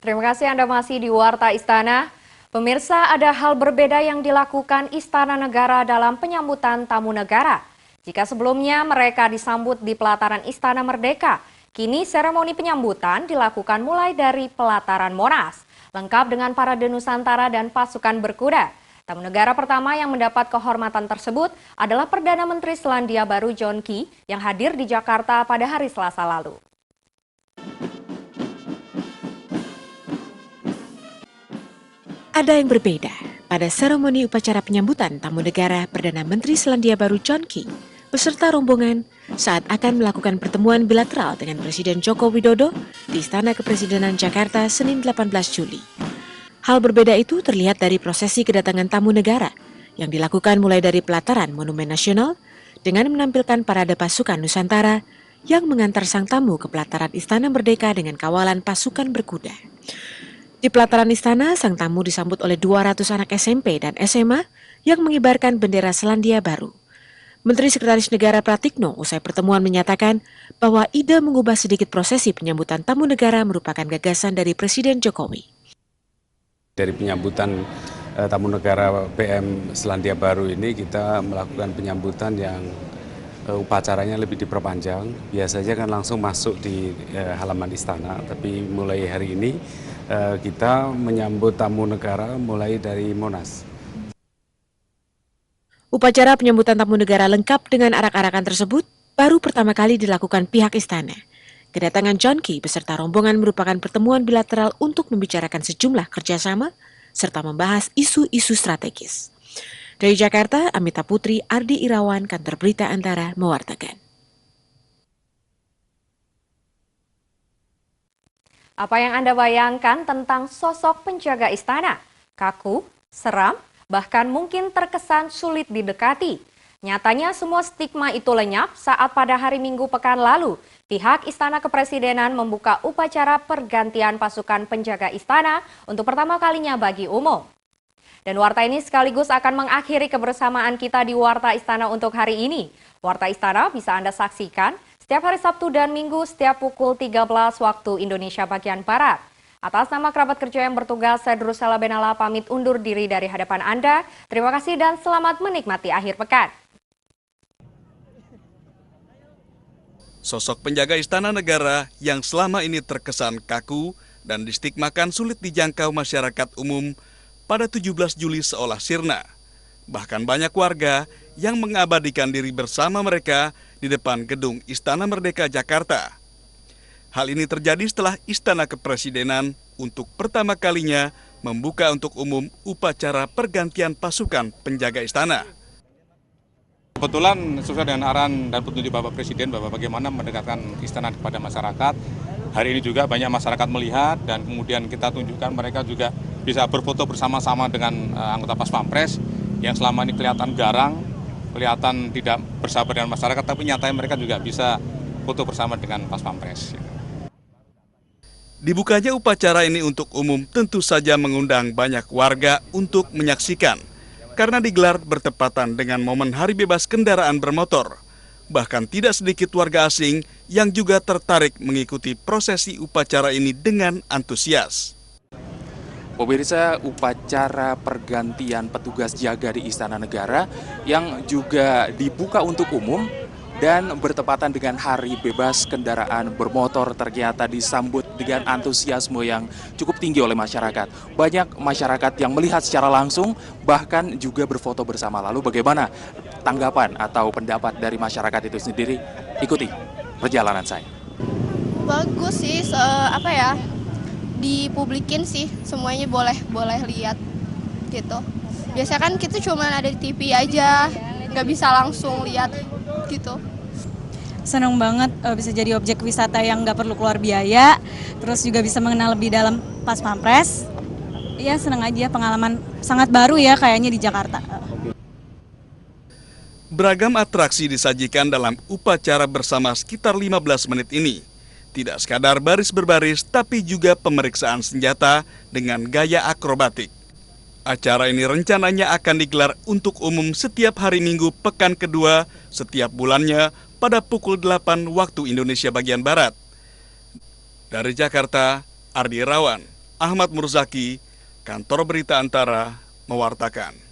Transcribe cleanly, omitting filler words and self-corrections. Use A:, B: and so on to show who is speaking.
A: Terima kasih Anda masih di Warta Istana. Pemirsa, ada hal berbeda yang dilakukan Istana Negara dalam penyambutan tamu negara. Jika sebelumnya mereka disambut di pelataran Istana Merdeka, kini seremoni penyambutan dilakukan mulai dari pelataran Monas, lengkap dengan parade Nusantara dan pasukan berkuda. Tamu negara pertama yang mendapat kehormatan tersebut adalah Perdana Menteri Selandia Baru John Key yang hadir di Jakarta pada hari Selasa lalu.
B: Ada yang berbeda pada seremoni upacara penyambutan tamu negara Perdana Menteri Selandia Baru John Key beserta rombongan saat akan melakukan pertemuan bilateral dengan Presiden Joko Widodo di Istana Kepresidenan Jakarta Senin 18 Juli. Hal berbeda itu terlihat dari prosesi kedatangan tamu negara yang dilakukan mulai dari pelataran Monumen Nasional dengan menampilkan parade pasukan Nusantara yang mengantar sang tamu ke pelataran Istana Merdeka dengan kawalan pasukan berkuda. Di pelataran istana, sang tamu disambut oleh 200 anak SMP dan SMA yang mengibarkan bendera Selandia Baru. Menteri Sekretaris Negara Pratikno usai pertemuan menyatakan bahwa ide mengubah sedikit prosesi penyambutan tamu negara merupakan gagasan dari Presiden Jokowi.
C: Dari penyambutan tamu negara PM Selandia Baru ini kita melakukan penyambutan yang upacaranya lebih diperpanjang. Biasanya kan langsung masuk di halaman istana, tapi mulai hari ini kita menyambut tamu negara mulai dari Monas.
B: Upacara penyambutan tamu negara lengkap dengan arak-arakan tersebut baru pertama kali dilakukan pihak istana. Kedatangan John Key beserta rombongan merupakan pertemuan bilateral untuk membicarakan sejumlah kerjasama serta membahas isu-isu strategis. Dari Jakarta, Amita Putri, Ardi Irawan, Kantor Berita Antara mewartakan.
A: Apa yang Anda bayangkan tentang sosok penjaga istana? Kaku, seram, bahkan mungkin terkesan sulit didekati. Nyatanya semua stigma itu lenyap saat pada hari Minggu pekan lalu, pihak Istana Kepresidenan membuka upacara pergantian pasukan penjaga istana untuk pertama kalinya bagi umum. Dan Warta ini sekaligus akan mengakhiri kebersamaan kita di Warta Istana untuk hari ini. Warta Istana bisa Anda saksikan setiap hari Sabtu dan Minggu setiap pukul 13 waktu Indonesia bagian Barat. Atas nama kerabat kerja yang bertugas, saya Drusela Benala pamit undur diri dari hadapan Anda. Terima kasih dan selamat menikmati akhir pekan.
D: Sosok penjaga istana negara yang selama ini terkesan kaku dan distigmakan sulit dijangkau masyarakat umum pada 17 Juli seolah sirna. Bahkan banyak warga yang mengabadikan diri bersama mereka di depan gedung Istana Merdeka Jakarta. Hal ini terjadi setelah Istana Kepresidenan untuk pertama kalinya membuka untuk umum upacara pergantian pasukan penjaga istana.
E: Kebetulan sesuai dengan arahan dan petunjuk Bapak Presiden bahwa bagaimana mendekatkan istana kepada masyarakat. Hari ini juga banyak masyarakat melihat dan kemudian kita tunjukkan mereka juga bisa berfoto bersama-sama dengan anggota Pas Pampres yang selama ini kelihatan garang, kelihatan tidak bersahabat dengan masyarakat, tapi nyatanya mereka juga bisa foto bersama dengan Pas Pampres.
D: Dibukanya upacara ini untuk umum tentu saja mengundang banyak warga untuk menyaksikan, karena digelar bertepatan dengan momen Hari Bebas Kendaraan Bermotor. Bahkan tidak sedikit warga asing yang juga tertarik mengikuti prosesi upacara ini dengan antusias.
F: Pemirsa, upacara pergantian petugas jaga di Istana Negara yang juga dibuka untuk umum dan bertepatan dengan Hari Bebas Kendaraan Bermotor ternyata disambut dengan antusiasme yang cukup tinggi oleh masyarakat. Banyak masyarakat yang melihat secara langsung bahkan juga berfoto bersama. Lalu bagaimana tanggapan atau pendapat dari masyarakat itu sendiri? Ikuti perjalanan saya.
G: Bagus sih, dipublikin sih, semuanya boleh lihat gitu. Biasanya kan kita cuma ada di TV aja, nggak bisa langsung lihat gitu.
H: Senang banget bisa jadi objek wisata yang nggak perlu keluar biaya, terus juga bisa mengenal lebih dalam Pas Pampres. Iya, senang aja, pengalaman sangat baru ya kayaknya di Jakarta.
D: Beragam atraksi disajikan dalam upacara bersama sekitar 15 menit ini. Tidak sekadar baris berbaris, tapi juga pemeriksaan senjata dengan gaya akrobatik. Acara ini rencananya akan digelar untuk umum setiap hari Minggu pekan kedua setiap bulannya pada pukul 8 waktu Indonesia bagian Barat. Dari Jakarta, Ardi Irawan, Ahmad Murzaki, Kantor Berita Antara, mewartakan.